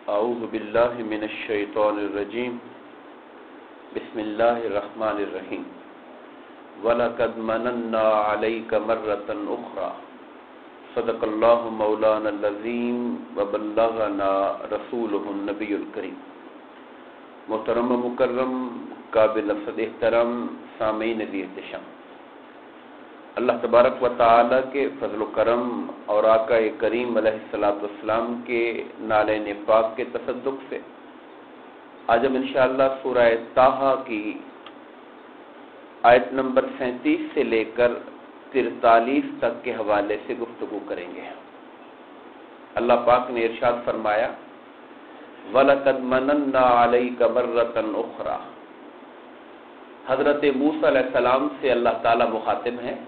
اعوذ باللہ من الشیطان الرجیم بسم اللہ الرحمن الرحیم وَلَقَدْ مَنَنَّا عَلَيْكَ مَرَّةً أُخْرَى صدق اللہ مولانا العظیم وبلغنا رسولہ النبی الکریم۔ محترم مکرم قابل صد احترام سامعین ذی احتشام، اللہ تبارک و تعالی کے فضل و کرم اور آقا کریم علیہ السلام کے نالین پاک کے تصدق سے آج ہم انشاءاللہ سورہ طٰہٰ کی آیت نمبر 37 سے لے کر 43 تک کے حوالے سے گفتگو کریں گے۔ اللہ پاک نے ارشاد فرمایا وَلَقَدْ مَنَنَّا عَلَيْكَ مَرَّةً أُخْرَى۔ حضرت موسیٰ علیہ السلام سے اللہ تعالیٰ مخاطب ہیں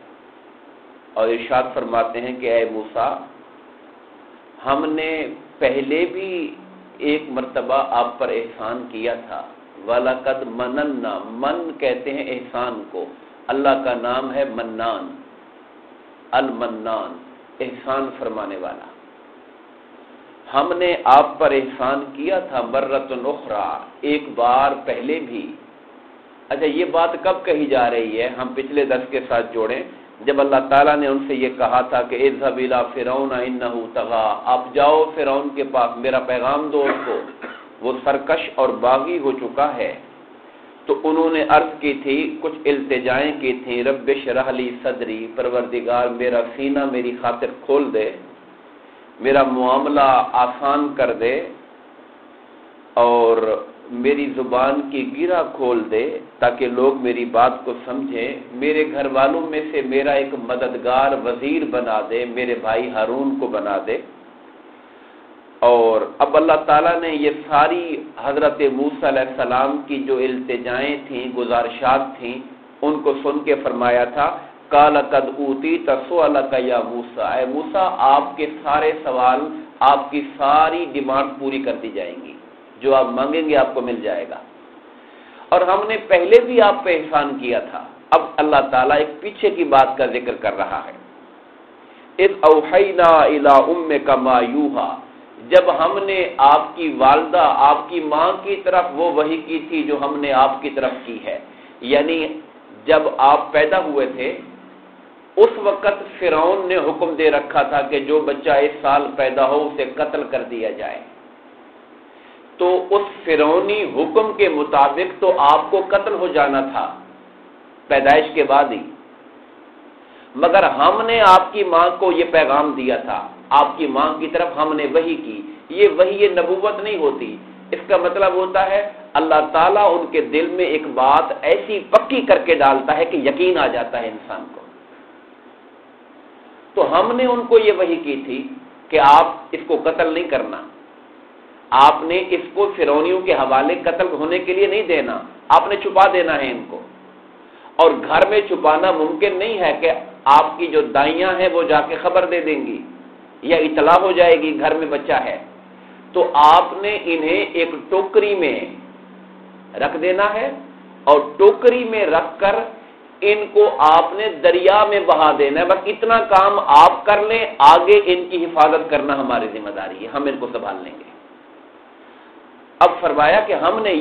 اور ارشاد فرماتے ہیں کہ اے موسیٰ، ہم نے پہلے بھی ایک مرتبہ آپ پر احسان کیا تھا۔ وَلَقَدْ مَنَنَّا، من کہتے ہیں احسان کو، اللہ کا نام ہے منان، المنان، احسان فرمانے والا۔ ہم نے آپ پر احسان کیا تھا مرۃ اخری، ایک بار پہلے بھی۔ اچھا، یہ بات کب کہی جا رہی ہے؟ ہم پچھلے درس کے ساتھ جوڑیں، جب اللہ تعالیٰ نے ان سے یہ کہا تھا کہ اذهب الى فرعون انه طغى، آپ جاؤ فرعون کے پاس، میرا پیغام دو اس کو، وہ سرکش اور باغی ہو چکا ہے۔ تو انہوں نے عرض کی تھی، کچھ التجائیں کی تھیں، رب اشرح لی صدری، پروردگار میرا سینہ میری خاطر کھول دے، میرا معاملہ آسان کر دے اور میری زبان کی گرہ کھول دے تاکہ لوگ میری بات کو سمجھیں، میرے گھر والوں میں سے میرا ایک مددگار وزیر بنا دے، میرے بھائی ہارون کو بنا دے۔ اور اب اللہ تعالیٰ نے یہ ساری حضرت موسیٰ علیہ السلام کی جو التجائیں تھیں، گزارشات تھیں، ان کو سن کے فرمایا تھا قَالَ قَدْ أُوتِيتَ سُؤَلَكَ يَا موسیٰ، اے موسیٰ، آپ کے سارے سوال، آپ کی ساری ڈیمانڈ پوری کر دی جائیں گی، جو آپ مانگیں گے آپ کو مل جائے گا۔ اور ہم نے پہلے بھی آپ پہ احسان کیا تھا۔ اب اللہ تعالیٰ ایک پیچھے کی بات کا ذکر کر رہا ہے۔ اِذْ أَوْحَيْنَا إِلَىٰ أُمِّكَ مَا يُوحَىٰ، جب ہم نے آپ کی والدہ، آپ کی ماں کی طرف وہ وحی کی تھی جو ہم نے آپ کی طرف کی ہے، یعنی جب آپ پیدا ہوئے تھے اس وقت فرعون نے حکم دے رکھا تھا کہ جو بچہ اس سال پیدا ہو اسے قتل کر دیا جائے۔ تو اس فرعونی حکم کے مطابق تو آپ کو قتل ہو جانا تھا پیدائش کے بعد ہی، مگر ہم نے آپ کی ماں کو یہ پیغام دیا تھا، آپ کی ماں کی طرف ہم نے وحی کی۔ یہ وحی نبوت نہیں ہوتی، اس کا مطلب ہوتا ہے اللہ تعالیٰ ان کے دل میں ایک بات ایسی پکی کر کے ڈالتا ہے کہ یقین آ جاتا ہے انسان کو۔ تو ہم نے ان کو یہ وحی کی تھی کہ آپ اس کو قتل نہیں کرنا، آپ نے اس کو فرعونیوں کے حوالے قتل ہونے کے لیے نہیں دینا، آپ نے چھپا دینا ہے ان کو۔ اور گھر میں چھپانا ممکن نہیں ہے کہ آپ کی جو دائیاں ہیں وہ جا کے خبر دے دیں گی یا اطلاع ہو جائے گی گھر میں بچہ ہے، تو آپ نے انہیں ایک ٹوکری میں رکھ دینا ہے اور ٹوکری میں رکھ کر ان کو آپ نے دریا میں بہا دینا ہے۔ بس اتنا کام آپ کر لیں، آگے ان کی حفاظت کرنا ہماری ذمہ داری ہے، ہم ان کو سنبھال لیں گے۔ اب فرمایا کہ ہم نے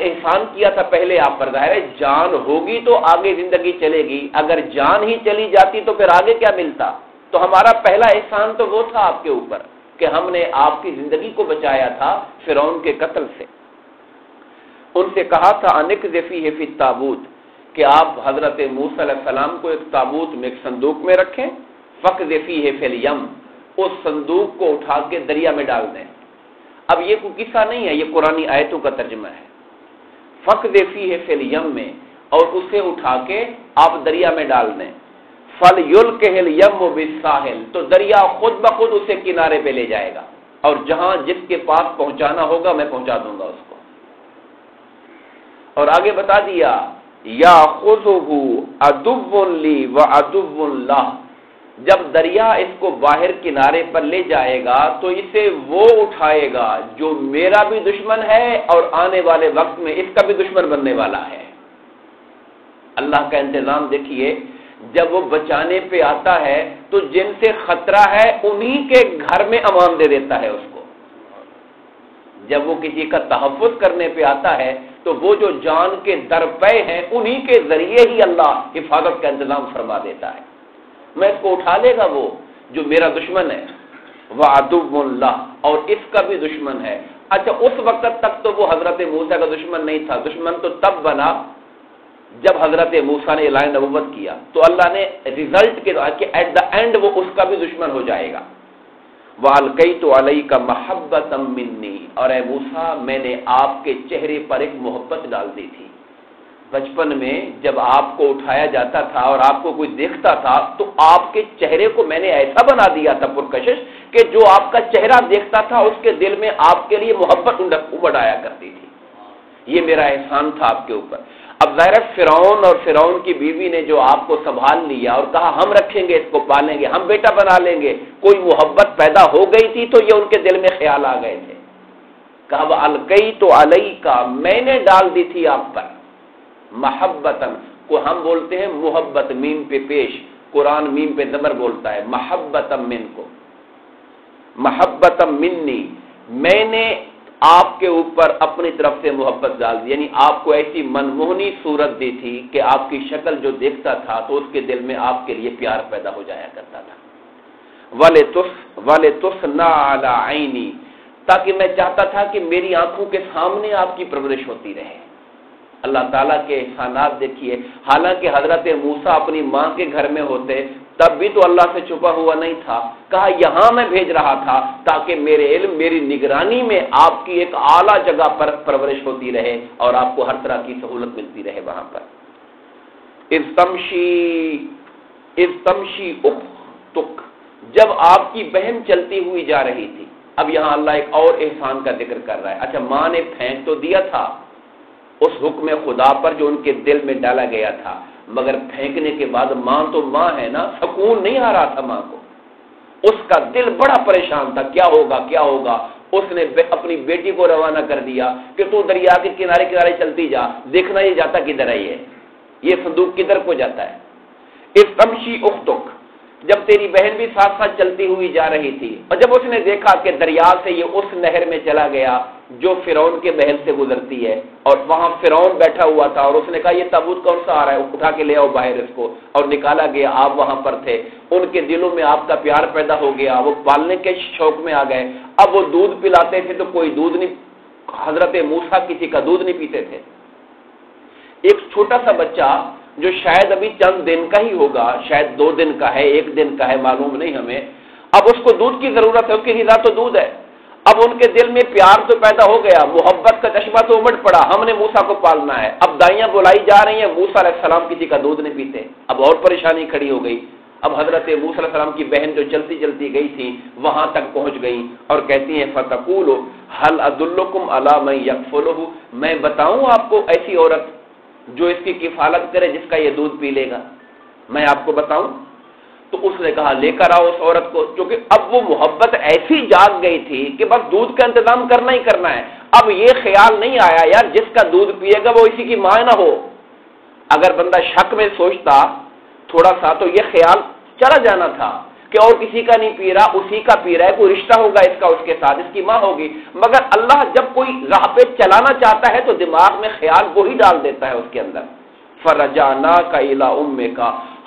احسان کیا تھا پہلے آپ پر، ظاہر ہے جان ہوگی تو آگے زندگی چلے گی، اگر جان ہی چلی جاتی تو پھر آگے کیا ملتا؟ تو ہمارا پہلا احسان تو وہ تھا آپ کے اوپر کہ ہم نے آپ کی زندگی کو بچایا تھا فرعون کے قتل سے۔ ان سے کہا تھا اَنِقْذِفْ فِيهِ فِي التَّابُوتِ، کہ آپ حضرت موسیٰ علیہ السلام کو ایک تابوت میں، ایک صندوق میں رکھیں، فَاقْذِفْ فِيهِ فِي الْيَمِّ، اس صندوق کو اٹھا کے دریا میں ڈال دیں۔ اب یہ کوئی قصہ نہیں ہے، یہ قرآنی آیتوں کا ترجمہ ہے۔ فَاقْذِفْ فِيهِ فِي الْيَمِّ، اور اسے اٹھا کے آپ دریا میں ڈال دیں۔ فَلْيُلْقِهِ الْيَمُّ بِالسَّاحِلِ، تو دریا خود بخود اسے کنارے پہ لے جائے گا، اور جہاں جس کے پاس پہنچانا ہوگا میں پہنچا دوں گا اس کو۔ اور آگے بتا دیا یَأْخُذُهُ عَدُوٌّ لِّي وَعَدُوٌّ لَّهُ، جب دریا اس کو باہر کنارے پر لے جائے گا تو اسے وہ اٹھائے گا جو میرا بھی دشمن ہے اور آنے والے وقت میں اس کا بھی دشمن بننے والا ہے۔ اللہ کا انتظام دیکھیے، جب وہ بچانے پہ آتا ہے تو جن سے خطرہ ہے انہی کے گھر میں امان دے دیتا ہے اس کو۔ جب وہ کسی کا تحفظ کرنے پہ آتا ہے تو وہ جو جان کے درپے ہیں انہی کے ذریعے ہی اللہ حفاظت کا انتظام فرما دیتا ہے. میں اس کو اٹھا لے گا وہ جو میرا دشمن ہے، وعدو اللہ، اور اس کا بھی دشمن ہے. اچھا اس وقت تک تو وہ حضرت موسیٰ کا دشمن نہیں تھا، دشمن تو تب بنا جب حضرت موسیٰ نے اعلان نبوت کیا تو اللہ نے ریزلٹ کے کہ ایٹ دا اینڈ وہ اس کا بھی دشمن ہو جائے گا. وَأَلْقَيْتُ عَلَيْكَ مَحَبَّةً مِّنِّي، اور اے موسیٰ میں نے آپ کے چہرے پر ایک محبت ڈال دی تھی. بچپن میں جب آپ کو اٹھایا جاتا تھا اور آپ کو کوئی دیکھتا تھا تو آپ کے چہرے کو میں نے ایسا بنا دیا تھا پرکشش کہ جو آپ کا چہرہ دیکھتا تھا اس کے دل میں آپ کے لیے محبت امڑ آیا کرتی تھی. یہ میرا احسان تھا آپ کے اوپر. اب ظاہر فرعون اور فرعون کی بیوی نے جو آپ کو سنبھال لیا اور کہا ہم رکھیں گے، اس کو پالیں گے، ہم بیٹا بنا لیں گے، کوئی محبت پیدا ہو گئی تھی تو یہ ان کے دل میں خیال آ گئے تھے. کہا وَأَلْقَيْتُ عَلَيْكَ، میں نے ڈال دی تھی آپ پر، محبتاً کو ہم بولتے ہیں محبت، میم پہ پیش، قرآن میم پہ زبر بولتا ہے، محبتاً من کو، محبتاً منی، میں نے آپ کے اوپر اپنی طرف سے محبت ڈال دی، یعنی آپ کو ایسی منموہنی صورت دی تھی کہ آپ کی شکل جو دیکھتا تھا تو اس کے دل میں آپ کے لیے پیار پیدا ہو جایا کرتا تھا. وَلِتُصْنَعَ عَلَىٰ عَيْنِي، تاکہ میں چاہتا تھا کہ میری آنکھوں کے سامنے آپ کی پرورش ہوتی رہے. اللہ تعالیٰ کے احسانات دیکھیے، حالانکہ حضرت موسیٰ اپنی ماں کے گھر میں ہوتے تب بھی تو اللہ سے چھپا ہوا نہیں تھا. کہا یہاں میں بھیج رہا تھا تاکہ میرے علم، میری نگرانی میں آپ کی ایک اعلیٰ جگہ پر پرورش ہوتی رہے اور آپ کو ہر طرح کی سہولت ملتی رہے وہاں پر. اذ تمشی اختک، جب آپ کی بہن چلتی ہوئی جا رہی تھی. اب یہاں اللہ ایک اور احسان کا ذکر کر رہا ہے. اچھا ماں نے پھینک تو دیا تھا اس حکم خدا پر جو ان کے دل میں ڈالا گیا تھا، مگر پھینکنے کے بعد ماں تو ماں ہے نا، سکون نہیں آ رہا تھا ماں کو. اس کا دل بڑا پریشان تھا، کیا ہوگا کیا ہوگا. اس نے اپنی بیٹی کو روانہ کر دیا کہ تو دریا کے کنارے کنارے چلتی جا، دیکھنا یہ جاتا کدھر ہے، یہ صندوق کدھر کو جاتا ہے. اس تمشی اختک، جب تیری بہن بھی ساتھ ساتھ چلتی ہوئی جا رہی تھی اور جب اس نے دیکھا کہ دریا سے یہ اس نہر میں چلا گیا جو فرعون کے محل سے گزرتی ہے، اور وہاں فرعون بیٹھا ہوا تھا اور اس نے کہا یہ تابوت کون سا آ رہا ہے، اٹھا کے لے آؤ باہر اس کو، اور نکالا گیا. آپ وہاں پر تھے، ان کے دلوں میں آپ کا پیار پیدا ہو گیا، وہ پالنے کے شوق میں آ گئے. اب وہ دودھ پلاتے تھے تو کوئی دودھ نہیں، حضرت موسیٰ کسی کا دودھ نہیں پیتے تھے. ایک چھوٹا سا بچہ جو شاید ابھی چند دن کا ہی ہوگا، شاید 2 دن کا ہے، 1 دن کا ہے، معلوم نہیں ہمیں، اب اس کو دودھ کی ضرورت ہے، اس کی غذا تو دودھ ہے. اب ان کے دل میں پیار تو پیدا ہو گیا، محبت کا چشمہ تو امڑ پڑا، ہم نے موسیٰ کو پالنا ہے. اب دائیاں بلائی جا رہی ہیں، موسیٰ علیہ السلام کسی کا دودھ نہیں پیتے. اب اور پریشانی کھڑی ہو گئی. اب حضرت موسیٰ علیہ السلام کی بہن جو چلتی چلتی گئی تھی وہاں تک پہنچ گئی اور کہتی ہیں فَتَقُولُ هَلْ أَدُلُّكُمْ عَلَىٰ مَن يَكْفُلُهُ، میں بتاؤں آپ کو ایسی عورت جو اس کی کفالت کرے، جس کا یہ دودھ پی لے گا، میں آپ کو بتاؤں. تو اس نے کہا لے کر آؤ اس عورت کو، کیونکہ اب وہ محبت ایسی جاگ گئی تھی کہ بس دودھ کا انتظام کرنا ہی کرنا ہے. اب یہ خیال نہیں آیا یار جس کا دودھ پیے گا وہ اسی کی ماں نہ ہو. اگر بندہ شک میں سوچتا تھوڑا سا تو یہ خیال چلا جانا تھا کہ اور کسی کا نہیں پی رہا، اسی کا پی رہا ہے، کوئی رشتہ ہوگا اس کا اس کے ساتھ، اس کی ماں ہوگی. مگر اللہ جب کوئی راہ پہ چلانا چاہتا ہے تو دماغ میں خیال وہی ڈال دیتا ہے اس کے اندر. فَرَجَعْنَاكَ إِلَىٰ أُمِّكَ،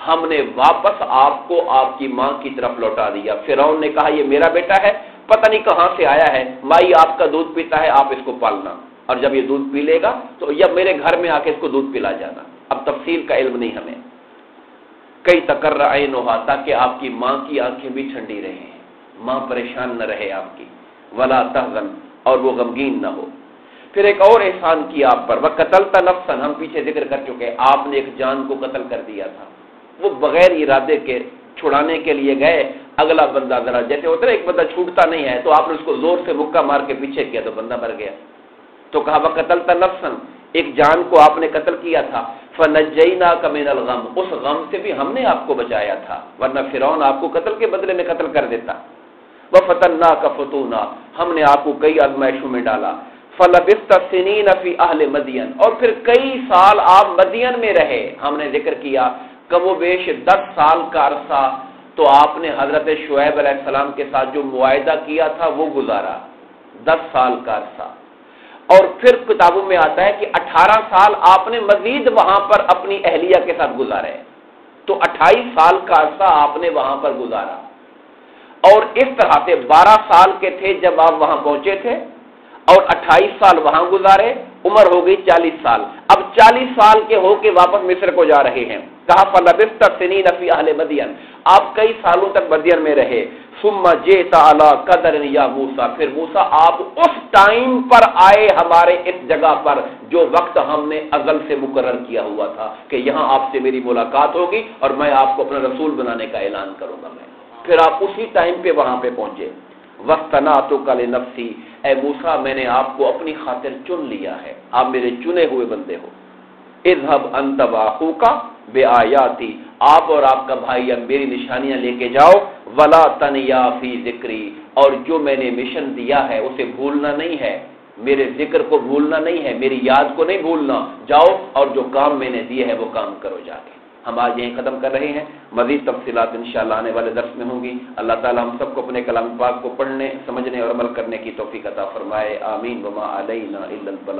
ہم نے واپس آپ کو آپ کی ماں کی طرف لوٹا دیا. فرعون نے کہا یہ میرا بیٹا ہے، پتہ نہیں کہاں سے آیا ہے، مائی آپ کا دودھ پیتا ہے، آپ اس کو پالنا، اور جب یہ دودھ پی لے گا تو یا میرے گھر میں آ کے اس کو دودھ پلا جانا. اب تفصیل کا علم نہیں ہمیں. کئی تقرر عینھا، تاکہ آپ کی ماں کی آنکھیں بھی ٹھنڈی رہیں، ماں پریشان نہ رہے آپ کی. ولا تحزن، اور وہ غمگین نہ ہو. پھر ایک اور احسان کیا آپ پر، وقتلت نفسا، ہم پیچھے ذکر کر چکے، آپ نے ایک جان کو قتل کر دیا تھا. وہ بغیر ارادے کے چھڑانے کے لیے گئے، اگلا بندہ ذرا جیسے ہوتا ہے ایک بندہ چھوٹتا نہیں ہے تو آپ نے اس کو زور سے مکہ مار کے پیچھے کیا تو بندہ مر گیا. تو کہا وقتلت نفسا، ایک جان کو آپ نے قتل کیا تھا. فنجیناک من الغم، اس غم سے بھی ہم نے آپ کو بچایا تھا، ورنہ فرعون آپ کو قتل کے بدلے میں قتل کر دیتا. وفتناک فتونا، ہم نے آپ کو کئی آزمائشوں میں ڈالا. فلبثت سنین فی اہل مدین، اور پھر کئی سال آپ مدین میں رہے. ہم نے ذکر کیا کم و بیش 10 سال کا عرصہ تو آپ نے حضرت شعیب علیہ السلام کے ساتھ جو معاہدہ کیا تھا وہ گزارا. 10 سال کا عرصہ، اور پھر کتابوں میں آتا ہے کہ 18 سال آپ نے مزید وہاں پر اپنی اہلیہ کے ساتھ گزارے، تو 28 سال کا عرصہ آپ نے وہاں پر گزارا، اور اس طرح سے 12 سال کے تھے جب آپ وہاں پہنچے تھے، اور 28 سال وہاں گزارے، عمر ہو گئی 40 سال۔ اب 40 سال کے ہو کے واپس مصر کو جا رہے ہیں۔ کہا فَلَبِثْتَ سِنِينَ فِي أَهْلِ مَدْيَنَ، آپ کئی سالوں تک مدین میں رہے۔ ثُمَّ جِئْتَ عَلَىٰ قَدْرٍ يَا موسیٰ، پھر موسیٰ آپ اس ٹائم پر آئے ہمارے اس جگہ پر جو وقت ہم نے ازل سے مقرر کیا ہوا تھا کہ یہاں آپ سے میری ملاقات ہوگی اور میں آپ کو اپنا رسول بنانے کا اعلان کروں گا میں۔ پھر آپ اسی ٹائم پہ وہاں پہ پہنچے۔ وَاصْطَنَعْتُكَ لِنَفْسِي، اے موسیٰ میں نے آپ کو اپنی خاطر چن لیا ہے، آپ میرے چنے ہوئے بندے ہو۔ اذهب انت واخوک بآیاتی، آپ اور آپ کا بھائی اب میری نشانیاں لے کے جاؤ، ولا تنیا فی ذکری، اور جو میں نے مشن دیا ہے اسے بھولنا نہیں ہے، میرے ذکر کو بھولنا نہیں ہے، میری یاد کو نہیں بھولنا، جاؤ اور جو کام میں نے دیے ہے وہ کام کرو جا کے۔ ہم آج یہیں ختم کر رہے ہیں، مزید تفصیلات انشاءاللہ آنے والے درس میں ہوں گی۔ اللہ تعالی ہم سب کو اپنے کلام پاک کو پڑھنے، سمجھنے اور عمل کرنے کی توفیق عطا فرمائے، آمین۔ وما علینا الا البلاغ۔